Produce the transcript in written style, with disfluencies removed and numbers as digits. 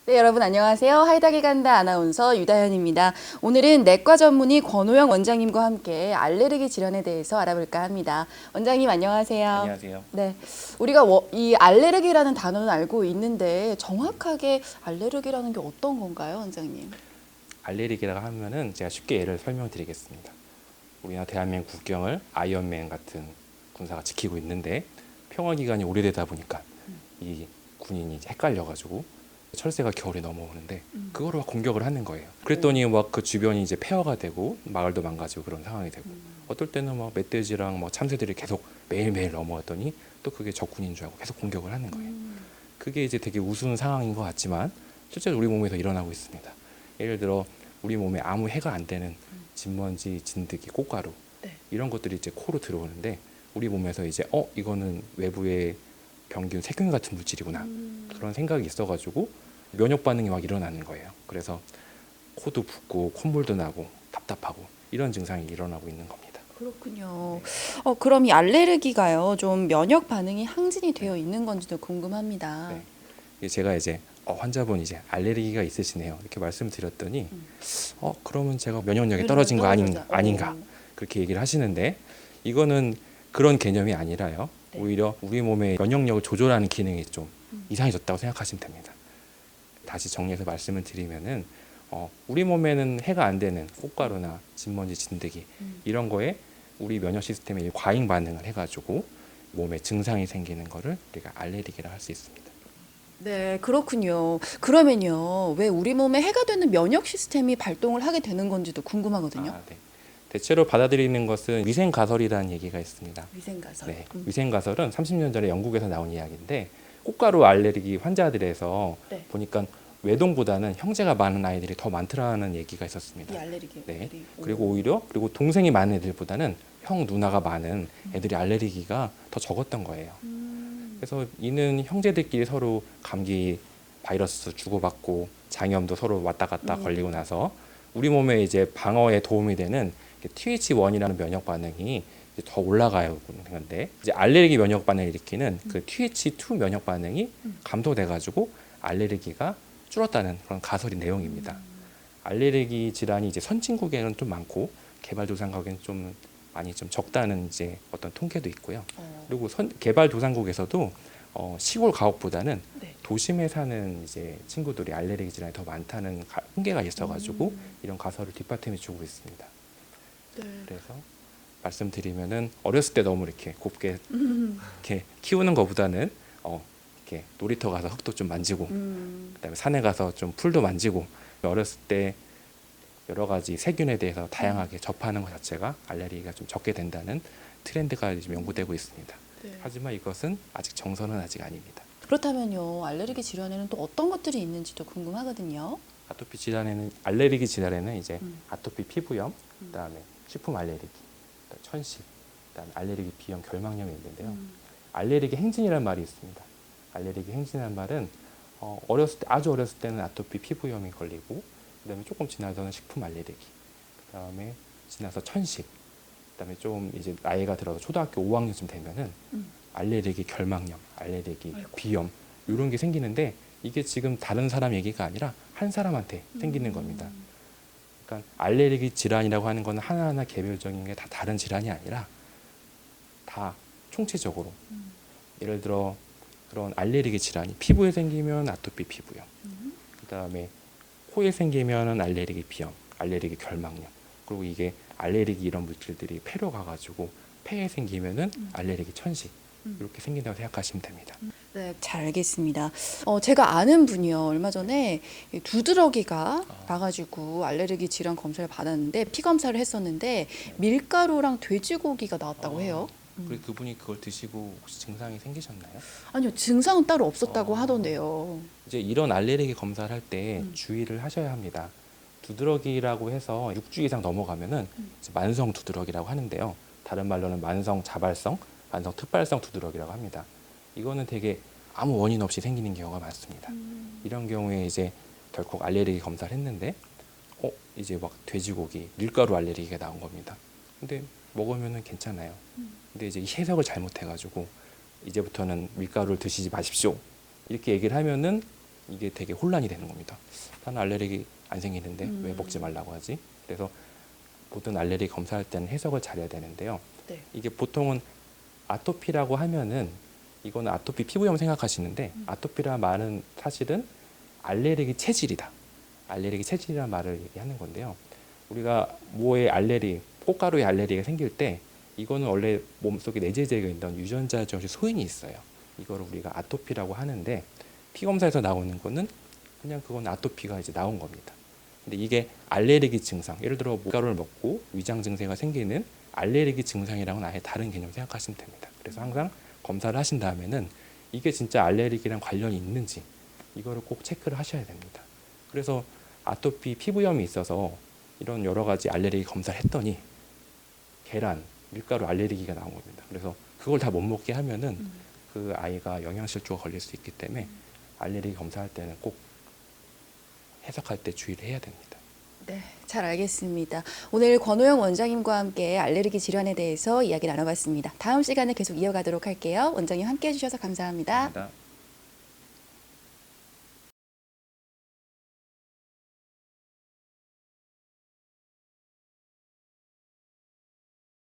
네, 여러분 안녕하세요. 하이닥이 간다 아나운서 유다현입니다. 오늘은 내과 전문의 권호영 원장님과 함께 알레르기 질환에 대해서 알아볼까 합니다. 원장님 안녕하세요. 안녕하세요. 네, 우리가 이 알레르기라는 단어는 알고 있는데 정확하게 알레르기라는 게 어떤 건가요, 원장님? 알레르기라고 하면은 제가 쉽게 예를 설명드리겠습니다. 우리나라 대한민국 국경을 아이언맨 같은 군사가 지키고 있는데 평화 기간이 오래되다 보니까 이 군인이 이제 헷갈려가지고 철새가 겨울에 넘어오는데 그거로 막 공격을 하는 거예요. 그랬더니 막 그 주변이 이제 폐허가 되고 마을도 망가지고 그런 상황이 되고 어떨 때는 막 멧돼지랑 뭐 참새들이 계속 매일매일 넘어왔더니 또 그게 적군인 줄 알고 계속 공격을 하는 거예요. 그게 이제 되게 우스운 상황인 것 같지만 실제로 우리 몸에서 일어나고 있습니다. 예를 들어 우리 몸에 아무 해가 안 되는 진먼지, 진드기, 꽃가루 네. 이런 것들이 이제 코로 들어오는데 우리 몸에서 이제 이거는 외부의 병균, 세균 같은 물질이구나 그런 생각이 있어가지고 면역 반응이 막 일어나는 거예요. 그래서 코도 붓고 콧물도 나고 답답하고 이런 증상이 일어나고 있는 겁니다. 그렇군요. 그럼 이 알레르기가요, 좀 면역 반응이 항진이 되어 있는 건지도 궁금합니다. 네. 이게 제가 이제 환자분 이제 알레르기가 있으시네요 이렇게 말씀드렸더니 그러면 제가 면역력이 떨어진 거 아닌가 그렇게 얘기를 하시는데 이거는 그런 개념이 아니라요. 네. 오히려 우리 몸의 면역력을 조절하는 기능이 좀 이상해졌다고 생각하시면 됩니다. 다시 정리해서 말씀을 드리면은 우리 몸에는 해가 안 되는 꽃가루나 진먼지, 진드기 이런 거에 우리 면역 시스템이 과잉 반응을 해가지고 몸에 증상이 생기는 거를 우리가 알레르기라 할 수 있습니다. 네, 그렇군요. 그러면요, 왜 우리 몸에 해가 되는 면역 시스템이 발동을 하게 되는 건지도 궁금하거든요. 네. 대체로 받아들이는 것은 위생 가설이라는 얘기가 있습니다. 위생가설. 네, 위생 가설은 30년 전에 영국에서 나온 이야기인데 꽃가루 알레르기 환자들에서 네. 보니까 외동보다는 형제가 많은 아이들이 더 많더라는 얘기가 있었습니다. 이 알레르기. 네. 그리고 동생이 많은 애들보다는 형 누나가 많은 애들이 알레르기가 더 적었던 거예요. 그래서 이는 형제들끼리 서로 감기 바이러스 주고받고 장염도 서로 왔다 갔다 걸리고 나서 우리 몸에 이제 방어에 도움이 되는 TH1이라는 면역 반응이 이제 더 올라가요. 건데 이제 알레르기 면역 반응을 일으키는 그 TH2 면역 반응이 감소돼 가지고 알레르기가 줄었다는 그런 가설이 내용입니다. 알레르기 질환이 이제 선진국에는 좀 많고 개발도상국에는 좀 많이 좀 적다는 이제 어떤 통계도 있고요. 그리고 개발도상국에서도 시골 가옥보다는 네. 도심에 사는 이제 친구들이 알레르기 질환이 더 많다는 통계가 있어가지고 이런 가설을 뒷받침해 주고 있습니다. 네. 그래서 말씀드리면은 어렸을 때 너무 이렇게 곱게 이렇게 키우는 것보다는 이렇게 놀이터 가서 흙도 좀 만지고 그다음에 산에 가서 좀 풀도 만지고 어렸을 때 여러 가지 세균에 대해서 다양하게 접하는 것 자체가 알레르기가 좀 적게 된다는 트렌드가 지금 연구되고 있습니다. 네. 하지만 이것은 아직 정설은 아직 아닙니다. 그렇다면요, 알레르기 질환에는 또 어떤 것들이 있는지도 궁금하거든요. 알레르기 질환에는 이제 아토피 피부염, 그다음에 식품 알레르기, 그다음에 천식, 그다음에 알레르기 비염, 결막염이 있는데요. 알레르기 행진이라는 말이 있습니다. 알레르기 행진이라는 말은 아주 어렸을 때는 아토피 피부염이 걸리고 그다음에 조금 지나서는 식품 알레르기, 그다음에 지나서 천식, 그다음에 좀 이제 나이가 들어서 초등학교 5학년쯤 되면은 알레르기 결막염, 알레르기 비염 이런 게 생기는데 이게 지금 다른 사람 얘기가 아니라 한 사람한테 생기는 겁니다. 그러니까 알레르기 질환이라고 하는 건 하나하나 개별적인 게 다 다른 질환이 아니라 다 총체적으로 예를 들어 그런 알레르기 질환이 피부에 생기면 아토피 피부염, 그다음에 코에 생기면은 알레르기 비염, 알레르기 결막염, 그리고 이게 알레르기 이런 물질들이 폐로 가가지고 폐에 생기면은 알레르기 천식 이렇게 생긴다고 생각하시면 됩니다. 네, 잘 알겠습니다. 제가 아는 분이요, 얼마 전에 이 두드러기가 나가지고 알레르기 질환 검사를 받았는데 피 검사를 했었는데 밀가루랑 돼지고기가 나왔다고 해요. 그리고 그분이 그걸 드시고 혹시 증상이 생기셨나요? 아니요, 증상은 따로 없었다고 하던데요. 이제 이런 알레르기 검사를 할 때 주의를 하셔야 합니다. 두드러기라고 해서 6주 이상 넘어가면은 이제 만성 두드러기라고 하는데요. 다른 말로는 만성 자발성, 만성 특발성 두드러기라고 합니다. 이거는 되게 아무 원인 없이 생기는 경우가 많습니다. 이런 경우에 이제 덜컥 알레르기 검사를 했는데 이제 막 돼지고기, 밀가루 알레르기가 나온 겁니다. 근데 먹으면은 괜찮아요. 근데 이제 해석을 잘못해가지고 이제부터는 밀가루를 드시지 마십시오 이렇게 얘기를 하면은 이게 되게 혼란이 되는 겁니다. 나는 알레르기 안 생기는데 왜 먹지 말라고 하지? 그래서 모든 알레르기 검사할 때는 해석을 잘해야 되는데요. 네. 이게 보통은 아토피라고 하면은 이거는 아토피 피부염 생각하시는데 아토피라 말은 사실은 알레르기 체질이다. 알레르기 체질이라는 말을 얘기하는 건데요. 우리가 뭐에 꽃가루에 알레르기가 생길 때 이거는 원래 몸속에 내재되어 있던 유전자 정신 소인이 있어요. 이거를 우리가 아토피라고 하는데 피 검사에서 나오는 거는 그냥 그건 아토피가 이제 나온 겁니다. 근데 이게 알레르기 증상, 예를 들어 밀가루를 먹고 위장 증세가 생기는 알레르기 증상이랑은 아예 다른 개념 생각하시면 됩니다. 그래서 항상 검사를 하신 다음에는 이게 진짜 알레르기랑 관련이 있는지 이거를 꼭 체크를 하셔야 됩니다. 그래서 아토피 피부염이 있어서 이런 여러 가지 알레르기 검사를 했더니 계란, 밀가루 알레르기가 나온 겁니다. 그래서 그걸 다 못 먹게 하면은 그 아이가 영양실조가 걸릴 수 있기 때문에 알레르기 검사할 때는 꼭 해석할 때 주의를 해야 됩니다. 네, 잘 알겠습니다. 오늘 권호영 원장님과 함께 알레르기 질환에 대해서 이야기 나눠봤습니다. 다음 시간에 계속 이어가도록 할게요. 원장님 함께 해주셔서 감사합니다. 감사합니다.